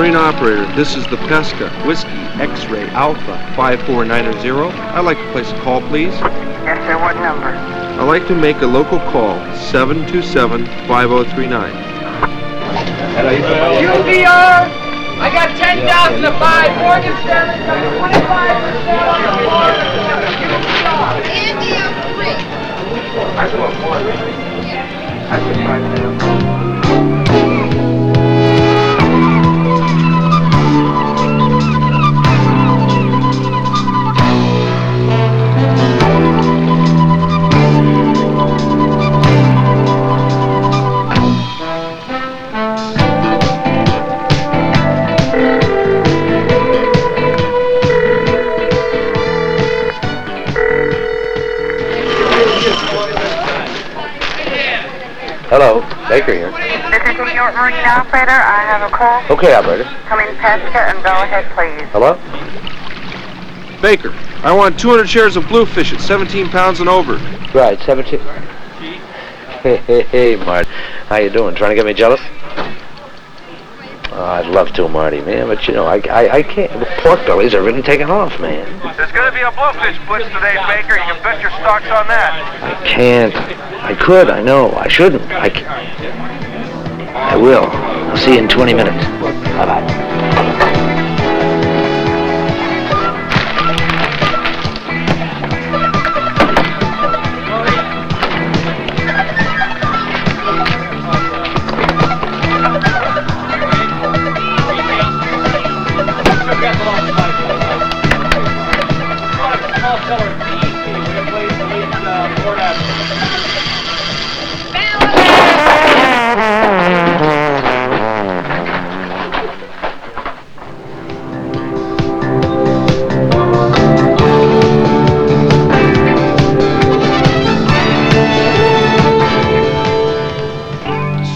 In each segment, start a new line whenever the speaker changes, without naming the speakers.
Marine operator, this is the Pesca, Whiskey, X-Ray, Alpha, 54900. I'd like to place a call, please.
Yes, sir. What number?
I'd like to make a local call, 727-5039.
UVR, I got 10,000 to buy. Morgan Stanley got 25% on the floor.
India free.
That's what one. That's what right now.
Hello, Baker here.
This is New York Marine operator. I have a call.
Okay, operator.
Come in Pesca and go ahead, please.
Hello?
Baker, I want 200 shares of Bluefish at 17 pounds and over.
Right, 17. Hey, Marty. How you doing? Trying to get me jealous? Oh, I'd love to, Marty, man, but you know, I can't. The pork bellies are really taking off, man.
There's going to be a Bluefish blitz today, Baker. You can bet your stocks on that.
I can't. I could, I know. I shouldn't. I will. I'll see you in 20 minutes. Bye-bye.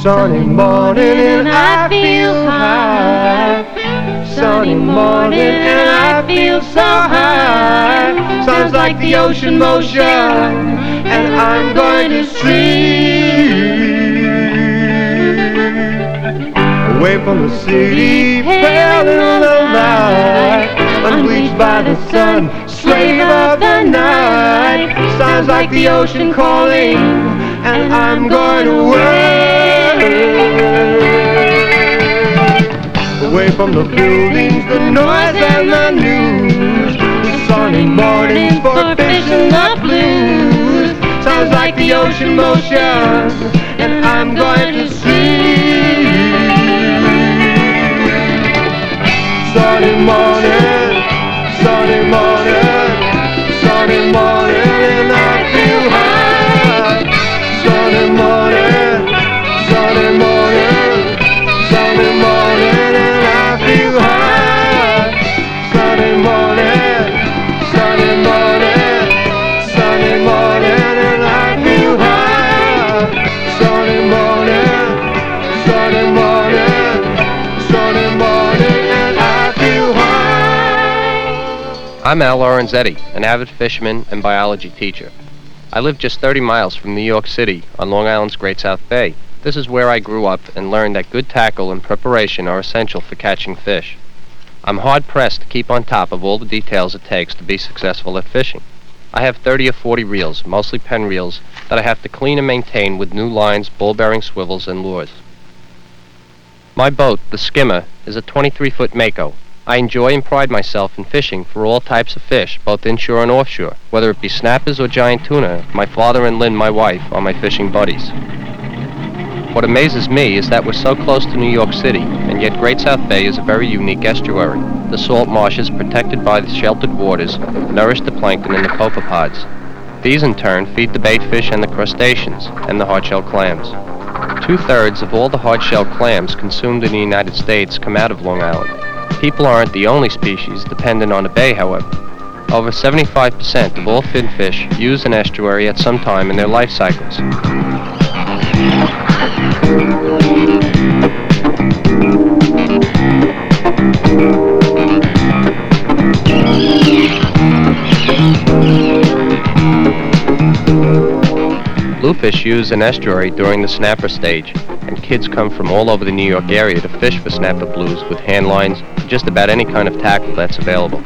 Sunny morning and I feel high. Sunny morning and I feel so high. Sounds like the ocean motion, and I'm going to stream away from the city, pale in the light, unbleached by the sun, slave of the night. Sounds like the ocean calling, and I'm going to away from the buildings, the noise and the news. The sunny mornings for fishing the blues. Sounds like the ocean motion, and I'm going to see. Sunny morning, sunny morning, sunny morning, and I feel high. Sunny morning, sunny morning, sunny morning, and I feel high. Sunny morning, sunny morning, sunny morning, and I feel high. Sunny morning, sunny morning, sunny morning, and I feel high.
I'm Al Loran-C, an avid fisherman and biology teacher. I live just 30 miles from New York City on Long Island's Great South Bay. This is where I grew up and learned that good tackle and preparation are essential for catching fish. I'm hard-pressed to keep on top of all the details it takes to be successful at fishing. I have 30 or 40 reels, mostly pen reels, that I have to clean and maintain with new lines, ball-bearing swivels, and lures. My boat, the Skimmer, is a 23-foot Mako. I enjoy and pride myself in fishing for all types of fish, both inshore and offshore. Whether it be snappers or giant tuna, my father and Lynn, my wife, are my fishing buddies. What amazes me is that we're so close to New York City, and yet Great South Bay is a very unique estuary. The salt marshes, protected by the sheltered waters, nourish the plankton and the copepods. These in turn feed the bait fish and the crustaceans, and the hard-shell clams. 2/3 of all the hard-shell clams consumed in the United States come out of Long Island. People aren't the only species dependent on the bay, however. Over 75% of all finfish use an estuary at some time in their life cycles. Bluefish use an estuary during the snapper stage. and kids come from all over the New York area to fish for snapper blues with hand lines, just about any kind of tackle that's available.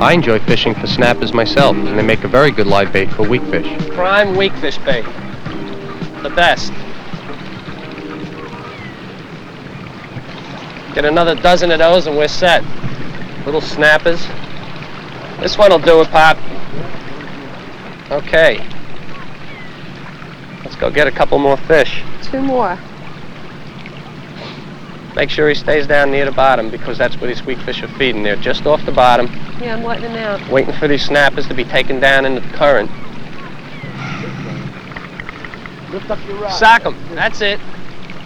I enjoy fishing for snappers myself, and they make a very good live bait for weakfish. Prime weakfish bait. The best. Get another dozen of those and we're set. Little snappers. This one will do it, Pop. Okay. Let's go get a couple more fish.
2 more.
Make sure he stays down near the bottom because that's where these weakfish are feeding. They're just off the bottom,
Yeah, I'm letting him out.
waiting for these snappers to be taken down into the current.
Lift up your rod.
Sock them. That's it.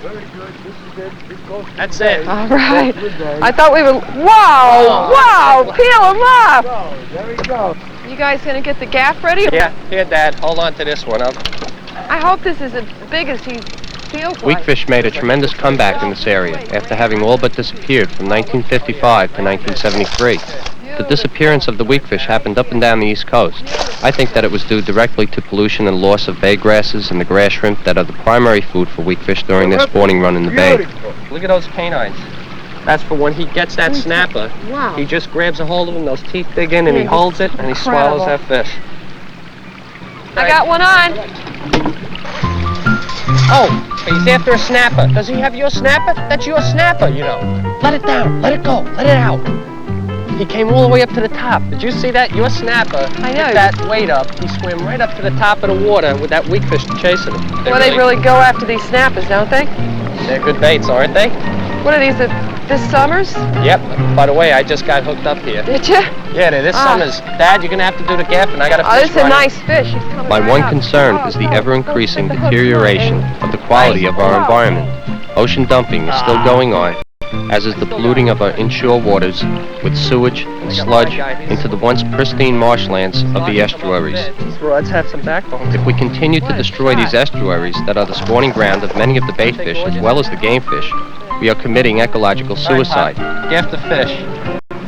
Very good. This is it. This goes to
That's
the
it.
bait.
All right.
Good day.
I thought we were. Wow! Wow! Peel him off!
Go. There we go.
You guys gonna get the gaff ready?
Yeah, here, Dad. Hold on to this one.
I hope this is as big as he feels like.
Weakfish made a tremendous comeback in this area after having all but disappeared from 1955 to 1973. The disappearance of the weakfish happened up and down the East Coast. I think that it was due directly to pollution and loss of bay grasses and the grass shrimp that are the primary food for weakfish during their spawning run in the bay. Look at those canines. That's for when he gets that snapper.
Wow.
He just grabs a hold of him, those teeth dig in, and he
Yeah,
holds it, and he swallows that
incredible.
fish.
I got one on.
Oh, he's after a snapper. Does he have your snapper? That's your snapper, you know. Let it down. Let it go. Let it out. He came all the way up to the top. Did you see that? Your snapper
I know.
hit that weight up. He swam right up to the top of the water with that weakfish chasing him.
Well, they really go after these snappers, don't they?
They're good baits, aren't they?
What are these? This summer's?
Yep. By the way, I just got hooked up here.
Did you?
Yeah, this summer's. Dad, you're gonna have to do the gaffing. I got a
Oh,
fish
this is a
running.
nice fish. He's coming
My
right
one
up.
concern
Oh,
is the
no.
ever-increasing
Put the hook
deterioration
through it.
of the quality of our environment. Ocean dumping is still going on, as is the polluting of our inshore waters with sewage and sludge into the once pristine marshlands of the estuaries. These rods have some backbone. If we continue to destroy these estuaries that are the spawning ground of many of the bait fish as well as the game fish, we are committing ecological suicide. Gaff the fish.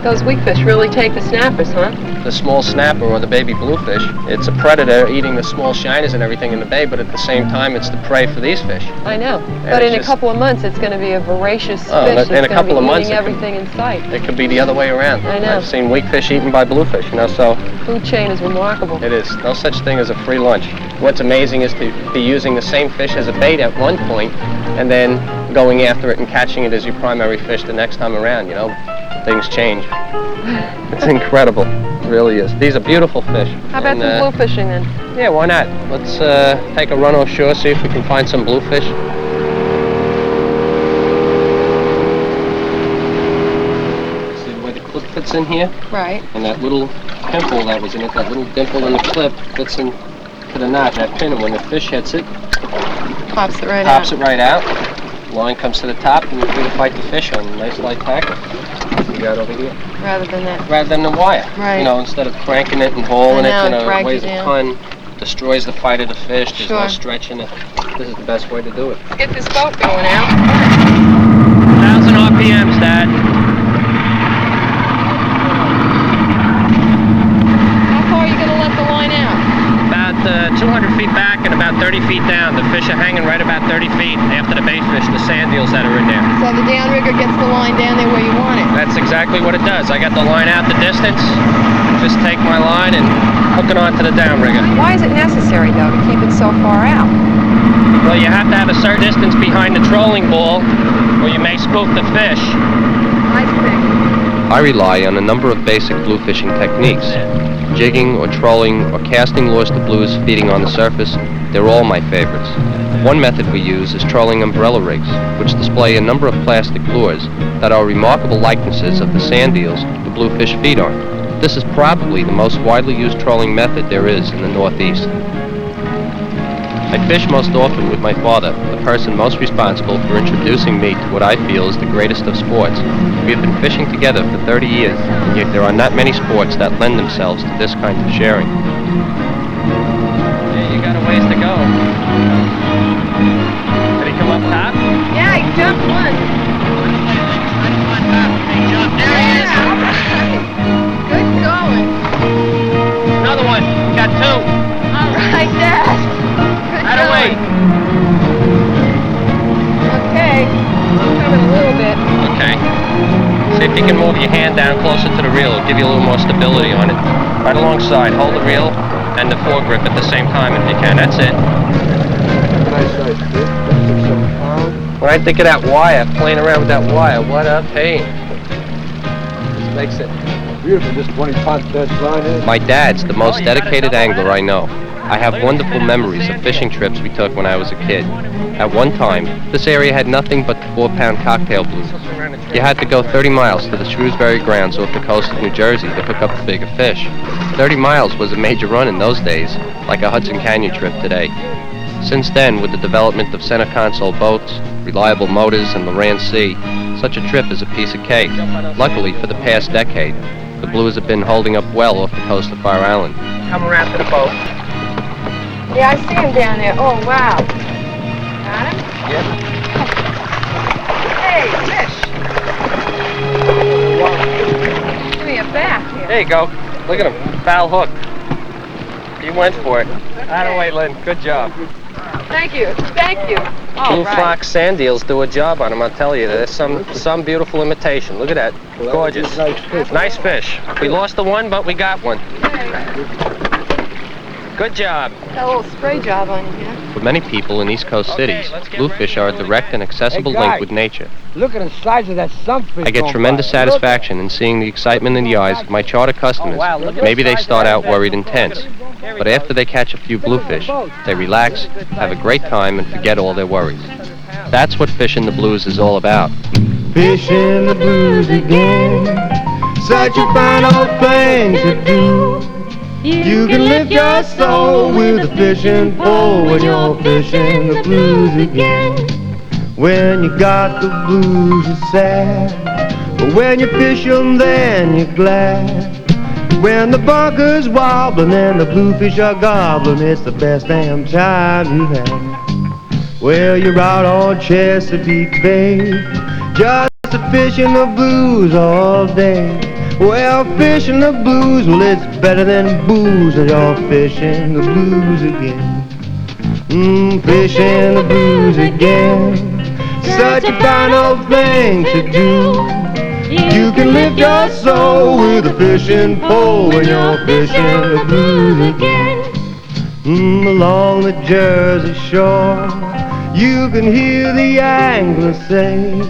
Those weakfish really take the snappers, huh?
The small snapper or the baby bluefish, it's a predator eating the small shiners and everything in the bay, but at the same time it's the prey for these fish.
I know. But
it's
in a
just-
couple of months, it's going to be a voracious
Oh,
fish that's
in a
going to
couple
be
of months
eating
it could-
everything in sight.
It could be the other way around.
I know.
I've seen weakfish eaten by bluefish, you know, so
Food chain is remarkable.
it is. No such thing as a free lunch. What's amazing is to be using the same fish as a bait at one point and then going after it and catching it as your primary fish the next time around, you know. Things change. It's incredible. It really is. These are beautiful fish.
How about
And,
some bluefishing then?
Yeah, why not? Let's take a run offshore, see if we can find some bluefish. See the way the clip fits in here?
Right.
And that little pimple that was in it, that little dimple in the clip fits in to the knot, that pin, and when the fish hits it,
Pops it right
pops
out.
it right out. Line comes to the top, and you're free to fight the fish on a nice light tackle. You got over here.
Rather than that.
Rather than the wire.
Right.
You know, instead of cranking it and hauling
I know,
it, you know,
drags
it weighs
it
a
down.
ton, destroys the fight of the fish, there's no
Sure.
stretching it. This is the best way to do it.
Get this boat going out.
1,000 RPMs, Dad.
How far are you going to let the line out?
About 200 feet back and about 30 feet down. The fish are hanging right about 30 feet after the bait fish, the sand eels that are in there.
So the downrigger gets the line down there where you want it.
That's exactly what it does. I got the line out the distance, just take my line and hook it onto the downrigger.
Why is it necessary, though, to keep it so far out?
Well, you have to have a certain distance behind the trolling ball or you may spook the fish.
I think.
I rely on a number of basic bluefishing techniques. Jigging or trolling or casting lures to blues feeding on the surface, they're all my favorites. One method we use is trolling umbrella rigs, which display a number of plastic lures that are remarkable likenesses of the sand eels the bluefish feed on. This is probably the most widely used trolling method there is in the Northeast. I fish most often with my father, the person most responsible for introducing me to what I feel is the greatest of sports. We have been fishing together for 30 years, and yet there are not many sports that lend themselves to this kind of sharing. Yeah, you got a ways to go. Did he come up top?
Yeah, he jumped one.
There he is.
Good going.
Another one. Got two.
All right, Dad. Good
Out of way.
going. Coming a little bit.
Okay. See if you can move your hand down closer to the reel. It'll give you a little more stability on it. Right alongside. Hold the reel and the foregrip at the same time if you can. That's it.
Nice size fish, 6, 7 pounds.
When I think of that wire, playing around with that wire, what a pain. This makes it
Beautiful, just 20-pot dead line in.
My dad's the most dedicated angler I know. I have wonderful memories of fishing trips we took when I was a kid. At one time, this area had nothing but the 4-pound cocktail blues. You had to go 30 miles to the Shrewsbury grounds off the coast of New Jersey to pick up the bigger fish. 30 miles was a major run in those days, like a Hudson Canyon trip today. Since then, with the development of center console boats, reliable motors, and Loran-C, such a trip is a piece of cake. Luckily, for the past decade, the blues have been holding up well off the coast of Fire Island.
Come around to the boat.
Yeah, I see him down there. Oh, wow. Got him?
Yep.
Hey, fish. Give me a back here.
There you go. Look at him. Foul hook. He went for it. Out of the way, Lynn. Good job.
Thank you. Thank you. All
Blue
right.
Fox sand eels do a job on them, I'll tell you. There's some beautiful imitation. Look at that. Gorgeous.
Nice fish.
Nice fish. We lost the one, but we got one. Good job.
Got a little spray job on you here.
For many people in East Coast cities, bluefish are a direct and accessible link with nature.
Look at the size of that sunfish.
I get tremendous satisfaction in seeing the excitement in the eyes of my charter customers. Maybe they start out worried and tense, but after they catch a few bluefish, they relax, have a great time, and forget all their worries. That's what Fishing the Blues is all about.
Fishing the blues again, such a fine old thing to do. You can lift your soul with a fishing pole when you're fishing the blues again. When you got the blues, you're sad, but when you fish 'em, then you're glad. When the bunker's wobbling and the bluefish are gobbling, it's the best damn time you've had. Well, you're out on Chesapeake Bay, just a-fishing the blues all day. Well, fishing the blues, well, it's better than booze, and you're fishing the blues again. Fishing the blues again, such a fine old thing to do. You can lift your soul with a fishing pole when you're fishing the blues again. Along the Jersey shore, you can hear the angler say,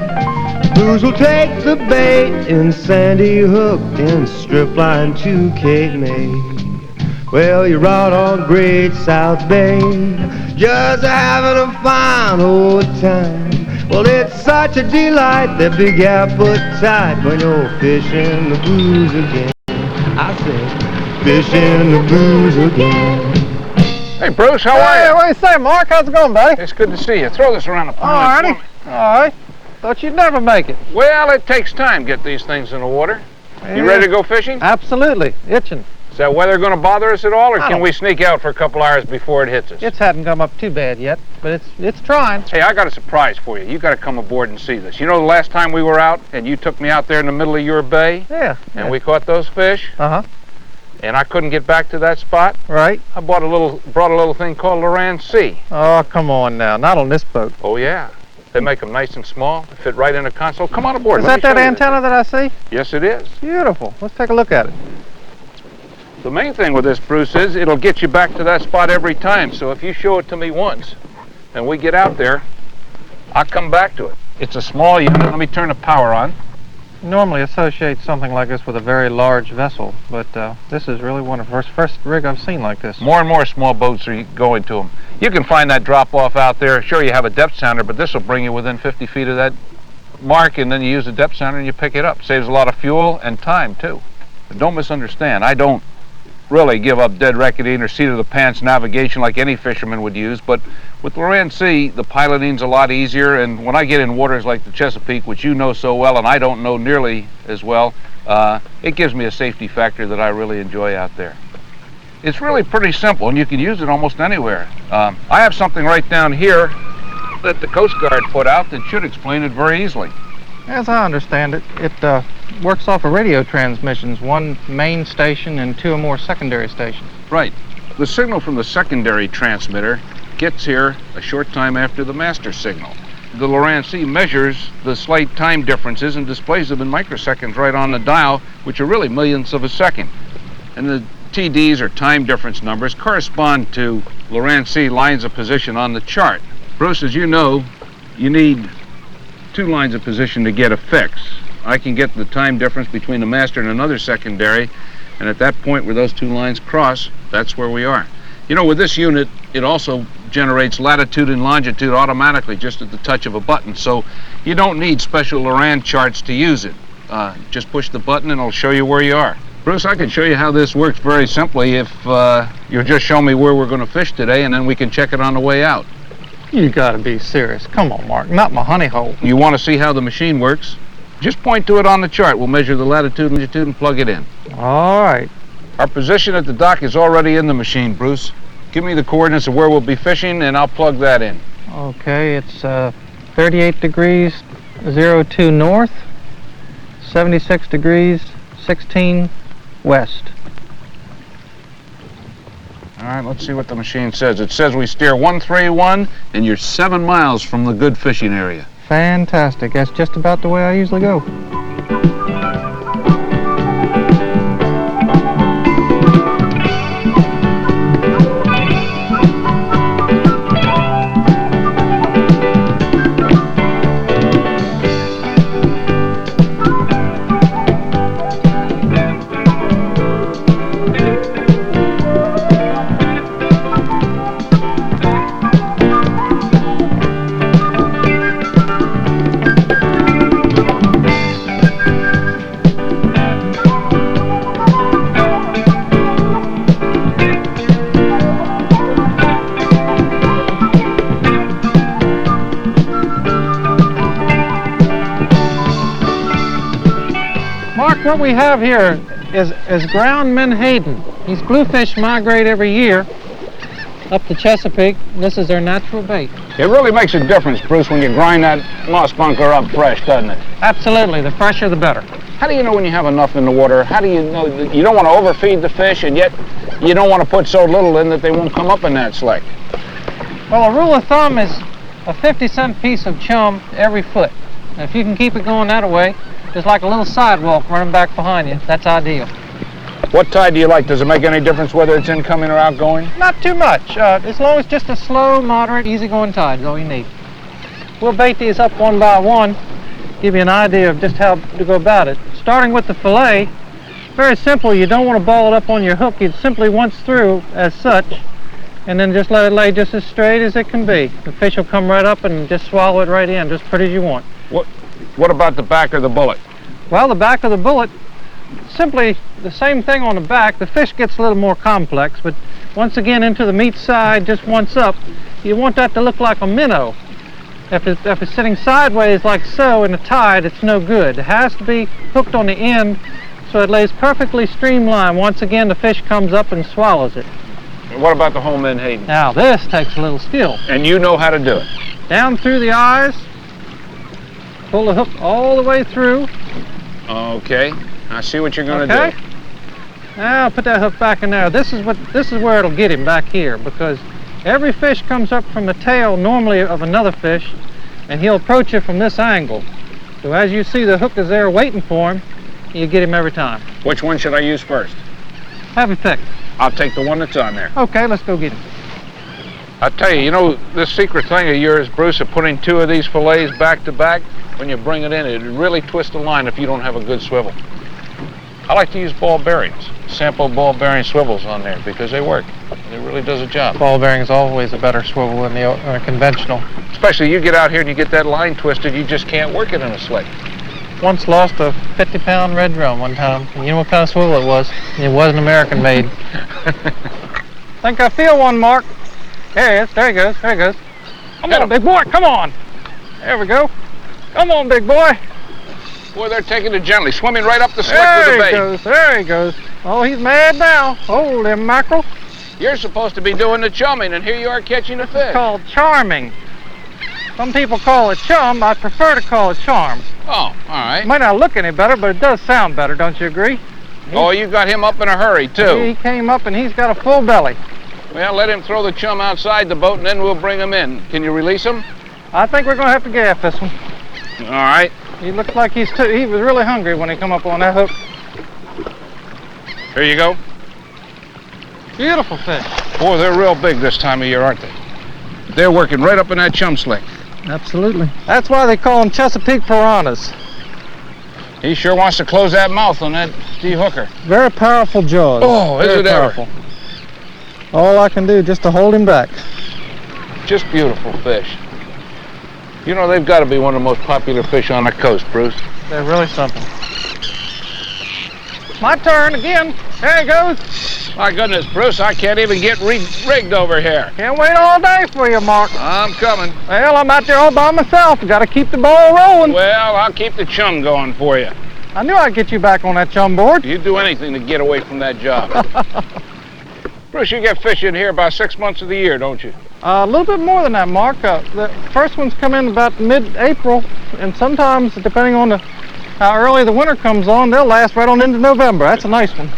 blues will take the bait in Sandy Hook and strip line to Cape May. Well, you're out on Great South Bay, just having a fine old time. Well, it's such a delight, that big appetite when you're fishing the blues again. I said, fishing the blues again.
Hey, Bruce, how are you?
What do you say, Mark? How's it going, buddy?
It's good to see you. Throw this around the pond.
All righty. All right. Thought you'd never make it.
Well, it takes time to get these things in the water. You ready to go fishing?
Absolutely. Itching.
Is that weather going to bother us at all, or
I
can
don't-
we sneak out for a couple hours before it hits us?
It hadn't come up too bad yet, but it's trying.
Hey, I got a surprise for you. You got to come aboard and see this. You know the last time we were out and you took me out there in the middle of your bay
Yeah.
and we caught those fish
Uh-huh.
and I couldn't get back to that spot?
Right.
I brought a little thing called Loran-C.
Oh, come on now. Not on this boat.
Oh yeah. They make them nice and small. They fit right in a console. Come on aboard.
Is
Let
that
me show you
antenna that I see?
Yes, it is.
Beautiful. Let's take a look at it.
The main thing with this, Bruce, is it'll get you back to that spot every time. So if you show it to me once and we get out there, I'll come back to it. It's a small unit. Let me turn the power on.
Normally associate something like this with a very large vessel, but this is really one of the first rig I've seen like this.
More and more small boats are going to them. You can find that drop-off out there. Sure, you have a depth sounder, but this will bring you within 50 feet of that mark, and then you use the depth sounder and you pick it up. Saves a lot of fuel and time, too. But don't misunderstand. I don't really give up dead reckoning or seat of the pants navigation like any fisherman would use, but with Loran-C, the piloting's a lot easier, and when I get in waters like the Chesapeake, which you know so well and I don't know nearly as well, it gives me a safety factor that I really enjoy out there. It's really pretty simple, and you can use it almost anywhere. I have something right down here that the Coast Guard put out that should explain it very easily.
As I understand it, it works off of radio transmissions, one main station and 2 or more secondary stations.
Right. The signal from the secondary transmitter gets here a short time after the master signal. the Loran-C measures the slight time differences and displays them in microseconds right on the dial, which are really millionths of a second. And the TDs, or time difference numbers, correspond to Loran-C lines of position on the chart. Bruce, as you know, you need 2 lines of position to get a fix. I can get the time difference between the master and another secondary, and at that point where those 2 lines cross, that's where we are. You know, with this unit, it also generates latitude and longitude automatically just at the touch of a button, so you don't need special Loran charts to use it. Just push the button and it'll show you where you are. Bruce, I can show you how this works very simply if you'll just show me where we're going to fish today, and then we can check it on the way out.
You gotta be serious. Come on, Mark, not my honey hole.
You want to see how the machine works? Just point to it on the chart. We'll measure the latitude and longitude and plug it in.
All right.
Our position at the dock is already in the machine, Bruce. Give me the coordinates of where we'll be fishing, and I'll plug that in.
Okay, it's 38 degrees 02 north, 76 degrees 16 west.
All right, let's see what the machine says. It says we steer 131, and you're 7 miles from the good fishing area.
Fantastic. That's just about the way I usually go. What we have here is ground menhaden. These bluefish migrate every year up the Chesapeake. This is their natural bait.
It really makes a difference, Bruce, when you grind that moss bunker up fresh, doesn't it?
Absolutely. The fresher, the better.
How do you know when you have enough in the water? How do you know that you don't want to overfeed the fish, and yet you don't want to put so little in that they won't come up in that slick?
Well, a rule of thumb is a 50-cent piece of chum every foot. Now, if you can keep it going that way, just like a little sidewalk running back behind you, that's ideal.
What tide do you like? Does it make any difference whether it's incoming or outgoing?
Not too much. As long as just a slow, moderate, easygoing tide is all you need. We'll bait these up one by one, give you an idea of just how to go about it. Starting with the fillet, very simple. You don't want to ball it up on your hook. You simply once through as such, and then just let it lay just as straight as it can be. The fish will come right up and just swallow it right in, just pretty as you want.
What about the back of the bullet?
Well, the back of the bullet, simply the same thing on the back. The fish gets a little more complex, but once again into the meat side, just once up, you want that to look like a minnow. If it's sitting sideways like so in a tide, it's no good. It has to be hooked on the end so it lays perfectly streamlined. Once again, the fish comes up and swallows it.
And what about the whole menhaden?
Now this takes a little skill.
And you know how to do it?
Down through the eyes, pull the hook all the way through.
Okay, I see what you're going to
Okay.
do.
Now put that hook back in there. This is where it'll get him back here, because every fish comes up from the tail normally of another fish, and he'll approach you from this angle. So as you see, the hook is there waiting for him. You get him every time.
Which one should I use first?
Have you picked?
I'll take the one that's on there.
Okay, let's go get him.
I'll tell you, you know, this secret thing of yours, Bruce, of putting 2 of these fillets back to back, when you bring it in, it really twists the line if you don't have a good swivel. I like to use ball bearings, sample ball bearing swivels on there, because they work. It really does a job.
Ball bearing is always a better swivel than the conventional.
Especially you get out here and you get that line twisted, you just can't work it in a slick.
Once lost a 50-pound red drum one time. And you know what kind of swivel it was? It wasn't American made. Think I feel one, Mark. There he is. There he goes. There he goes. Come on, big boy. Come on. There we go. Come on, big boy.
Boy, they're taking it gently, swimming right up the slick with the bait.
There he goes. There he goes. Oh, he's mad now. Hold him, mackerel.
You're supposed to be doing the chumming, and here you are catching a fish.
It's called charming. Some people call it chum. I prefer to call it charm.
Oh, all right.
It might not look any better, but it does sound better, don't you agree?
Oh, you got him up in a hurry, too.
He came up and he's got a full belly.
Well, let him throw the chum outside the boat, and then we'll bring him in. Can you release him?
I think we're going to have to gaff this one.
All right.
He looked like he was really hungry when he come up on that hook.
Here you go.
Beautiful fish.
Boy, they're real big this time of year, aren't they? They're working right up in that chum slick.
Absolutely. That's why they call them Chesapeake piranhas.
He sure wants to close that mouth on that de-hooker.
Very powerful jaws.
Oh, is it
powerful. All I can do just to hold him back.
Just beautiful fish. You know, they've got to be one of the most popular fish on the coast, Bruce.
They're really something. My turn again. There he goes.
My goodness, Bruce, I can't even get rigged over here.
Can't wait all day for you, Mark.
I'm coming.
Well, I'm out there all by myself. Got to keep the ball rolling.
Well, I'll keep the chum going for you.
I knew I'd get you back on that chum board.
You'd do anything to get away from that job. Bruce, you get fish in here about 6 months of the year, don't you?
A little bit more than that, Mark. The first ones come in about mid-April, and sometimes, depending on how early the winter comes on, they'll last right on into November. That's a nice one.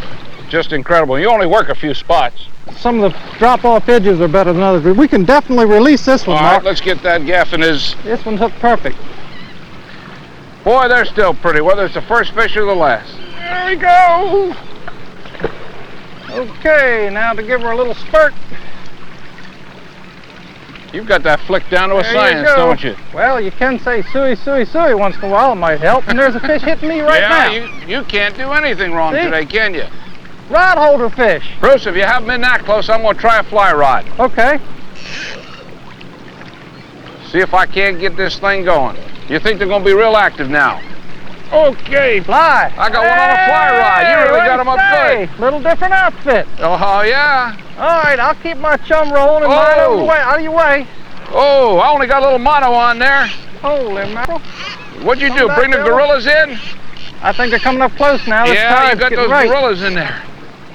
Just incredible. You only work a few spots.
Some of the drop-off edges are better than others. We can definitely release this one,
All
Mark.
right, let's get that gaff in his...
This one's hooked perfect.
Boy, they're still pretty, whether it's the first fish or the last.
There we go. Okay, now to give her a little spurt.
You've got that flick down to a
There
science,
you go.
don't you?
Well, you can say suey, suey, suey once in a while. It might help. And there's a fish hitting me right now.
Yeah, you can't do anything wrong
See?
today, can you?
Rod holder fish.
Bruce, if you haven't been that close, I'm going to try a fly rod.
Okay.
See if I can't get this thing going. You think they're going to be real active now? Okay.
Fly.
I got one on a fly rod. You really got them up good.
Little different outfit.
Oh, yeah.
All right, I'll keep my chum rolling and mine out of your way.
Oh, I only got a little mono on there.
Holy mackerel.
What'd you do, bring the gorillas in?
I think they're coming up close now.
Yeah, you got those gorillas in there.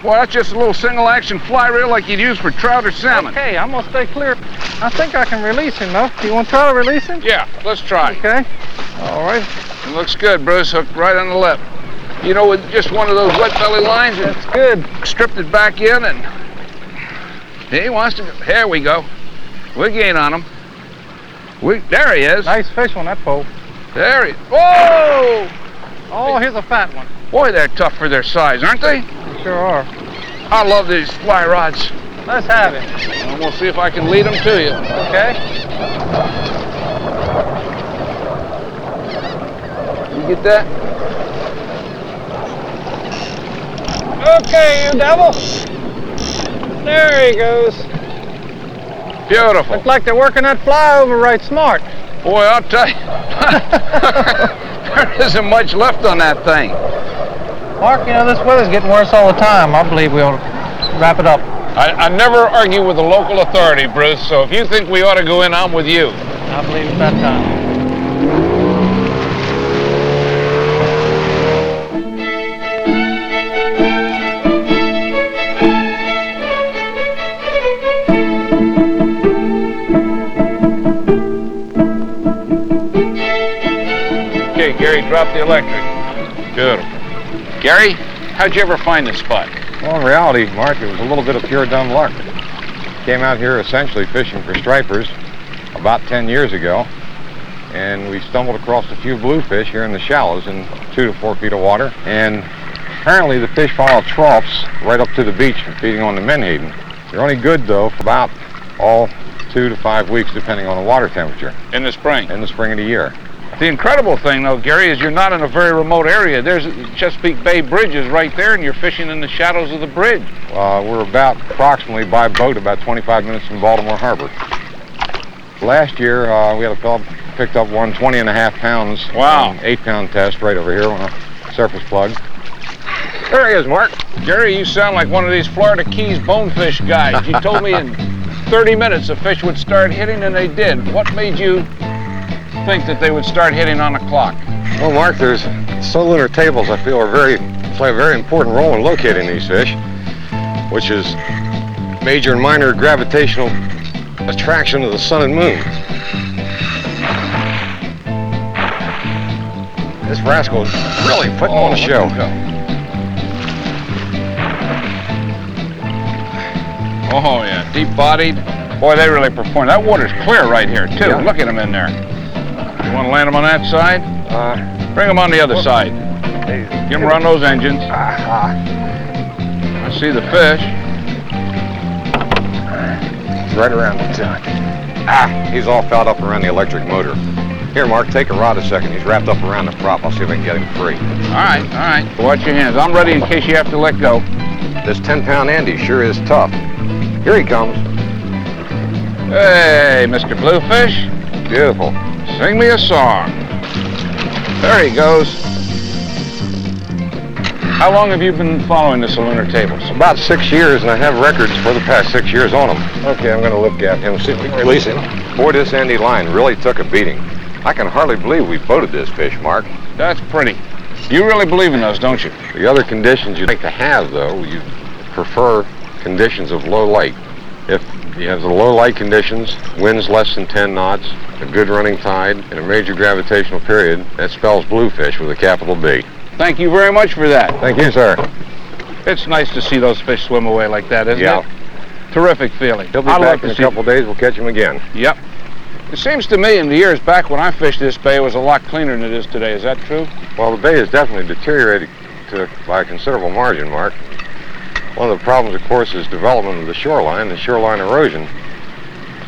Boy, that's just a little single-action fly reel like you'd use for trout or salmon.
Okay, I'm going to stay clear. I think I can release him, though. You want to try to release him?
Yeah, let's try.
Okay. All right.
It looks good, Bruce. Hooked right on the lip. You know, with just one of those wet belly lines,
That's good.
Stripped it back in, and he wants to go. Here we go. We'll gain on him. There he is.
Nice fish on that pole.
There he is. Whoa!
Oh, here's a fat one.
Boy, they're tough for their size, aren't they?
They sure are.
I love these fly rods.
Let's have it.
And we'll see if I can lead them to you.
Okay.
You get that?
Okay, you devil. There he goes.
Beautiful.
Looks like they're working that fly over right smart.
Boy, I'll tell you, there isn't much left on that thing.
Mark, you know, this weather's getting worse all the time. I believe we ought to wrap it up.
I never argue with the local authority, Bruce, so if you think we ought to go in, I'm with you.
I believe it's that time.
Okay, Gary, drop the electric. Beautiful. Gary, how'd you ever find this spot?
Well, in reality, Mark, it was a little bit of pure dumb luck. Came out here essentially fishing for stripers about 10 years ago, and we stumbled across a few bluefish here in the shallows in 2 to 4 feet of water, and apparently the fish follow troughs right up to the beach from feeding on the menhaden. They're only good, though, for about 2 to 5 weeks, depending on the water temperature.
In the spring?
In the spring of the year.
The incredible thing, though, Gary, is you're not in a very remote area. There's Chesapeake Bay Bridge is right there, and you're fishing in the shadows of the bridge.
We're approximately by boat about 25 minutes from Baltimore Harbor. Last year, we had a fellow picked up one 20.5 pounds.
Wow.
8-pound test right over here on a surface plug. There he is, Mark.
Gary, you sound like one of these Florida Keys bonefish guys. You told me in 30 minutes the fish would start hitting, and they did. What made you think that they would start hitting on the clock?
Well, Mark, there's solar tables I feel play a very important role in locating these fish, which is major and minor gravitational attraction of the sun and moon. This rascal is really putting on a show.
Oh yeah, deep-bodied. Boy, they really perform. That water's clear right here, too.
Yeah.
Look at them in there. You want to land them on that side? Bring them on the other side. Give them run those engines. I see the fish.
Right around the top. He's all fouled up around the electric motor. Here, Mark, take a rod a second. He's wrapped up around the prop. I'll see if I can get him free.
All right. Watch your hands. I'm ready in case you have to let go.
This 10-pound Andy sure is tough. Here he comes.
Hey, Mr. Bluefish.
Beautiful.
Sing me a song. There he goes. How long have you been following the Salooner tables?
About 6 years, and I have records for the past 6 years on them. Okay, I'm going to look at him, see if we can release him. Boy, this Andy line really took a beating. I can hardly believe we boated this fish, Mark.
That's pretty. You really believe in those, don't you?
The other conditions you'd like to have, though, you prefer conditions of low light. If you have the low light conditions, winds less than 10 knots, a good running tide, and a major gravitational period, that spells bluefish with a capital B.
Thank you very much for that.
Thank you, sir.
It's nice to see those fish swim away like that, isn't
Yeah.
it? Terrific feeling.
He'll be back in a couple days. We'll catch him again.
Yep. It seems to me in the years back when I fished this bay, it was a lot cleaner than it is today. Is that true?
Well, the bay has definitely deteriorated by a considerable margin, Mark. One of the problems, of course, is development of the shoreline erosion.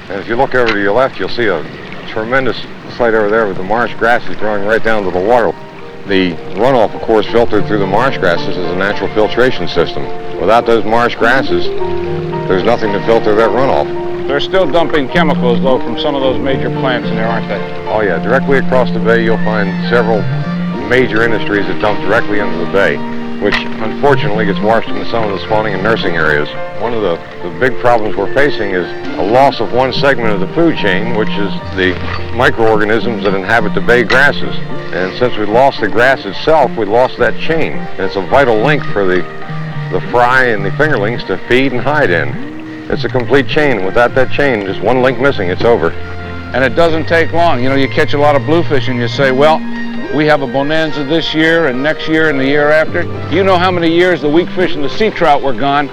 And if you look over to your left, you'll see a tremendous site over there with the marsh grasses growing right down to the water. The runoff, of course, filtered through the marsh grasses is a natural filtration system. Without those marsh grasses, there's nothing to filter that runoff.
They're still dumping chemicals, though, from some of those major plants in there, aren't they?
Oh, yeah. Directly across the bay, you'll find several major industries that dump directly into the bay, which unfortunately gets washed into some of the spawning and nursing areas. One of the big problems we're facing is a loss of one segment of the food chain, which is the microorganisms that inhabit the bay grasses. And since we lost the grass itself, we lost that chain. And it's a vital link for the fry and the fingerlings to feed and hide in. It's a complete chain. Without that chain, just one link missing, it's over.
And it doesn't take long. You know, you catch a lot of bluefish and you say, well, we have a bonanza this year and next year and the year after. You know how many years the weakfish and the sea trout were gone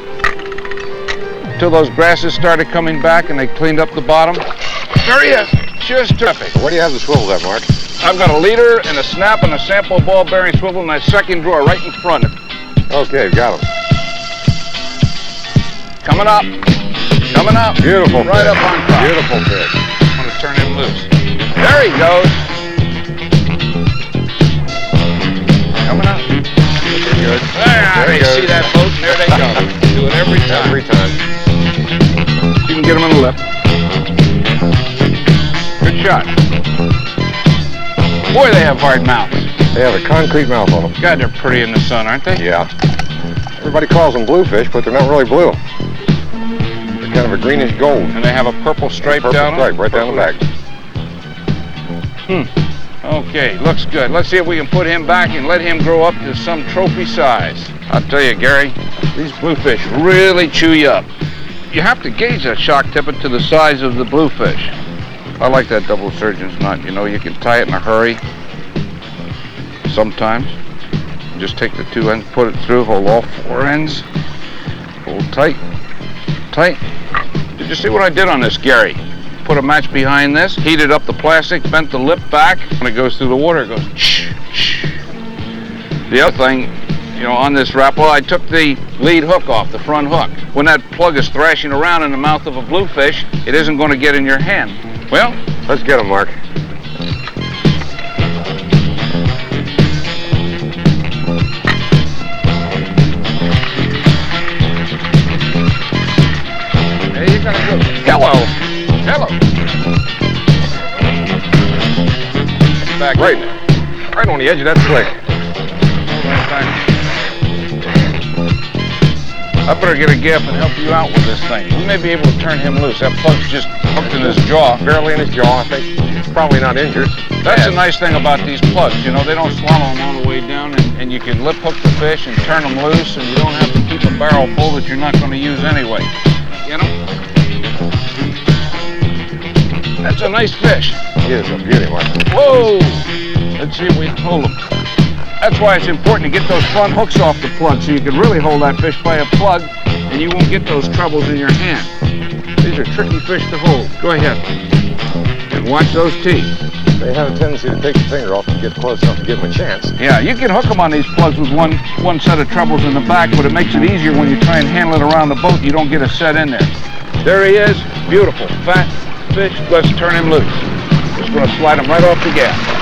until those grasses started coming back and they cleaned up the bottom. There he is. Just terrific.
Where do you have the swivel at, Mark?
I've got a leader and a snap and a sample ball bearing swivel in that second drawer right in front of it.
Okay, got him.
Coming up. Coming up.
Beautiful
Right
fish.
up on top.
Beautiful fish.
I'm going to turn him loose. There he goes. Coming up.
Looking good.
There you see that boat, and there they go. Do it every time.
Every time.
You can get them on the lip. Good shot. Boy, they have hard mouths.
They have a concrete mouth on them.
God, they're pretty in the sun, aren't they?
Yeah. Everybody calls them bluefish, but they're not really blue. They're kind of a greenish gold.
And they have a purple stripe
Purple
down
stripe right down the back.
Okay, looks good. Let's see if we can put him back and let him grow up to some trophy size. I'll tell you, Gary, these bluefish really chew you up. You have to gauge that shock tippet to the size of the bluefish. I like that double surgeon's knot. You know, you can tie it in a hurry. Sometimes. Just take the two ends, put it through, hold all four ends. Hold tight. Tight. Did you see what I did on this, Gary? Put a match behind this, heated up the plastic, bent the lip back. When it goes through the water, it goes shh, shh. The other thing, you know, on this wrap, well, I took the lead hook off, the front hook. When that plug is thrashing around in the mouth of a bluefish, it isn't going to get in your hand. Well,
let's get him, Mark.
there you go. Hello. Hello. Back
Right on the edge of that slick.
I better get a gaff and help you out with this thing. We may be able to turn him loose. That plug's just hooked in his jaw.
Barely in his jaw. I think he's probably not injured.
That's the nice thing about these plugs. You know, they don't swallow them all the way down, and you can lip hook the fish and turn them loose, and you don't have to keep a barrel full that you're not going to use anyway. You know? That's a nice fish.
He is a beauty, Mark.
Whoa! Let's see if we can hold him. That's why it's important to get those front hooks off the plug so you can really hold that fish by a plug and you won't get those troubles in your hand. These are tricky fish to hold. Go ahead. And watch those teeth.
They have a tendency to take the finger off and get close enough to give them a chance.
Yeah, you can hook them on these plugs with one set of trebles in the back, but it makes it easier when you try and handle it around the boat. You don't get a set in there. There he is. Beautiful. Fat fish. Let's turn him loose. Just going to slide him right off the gas.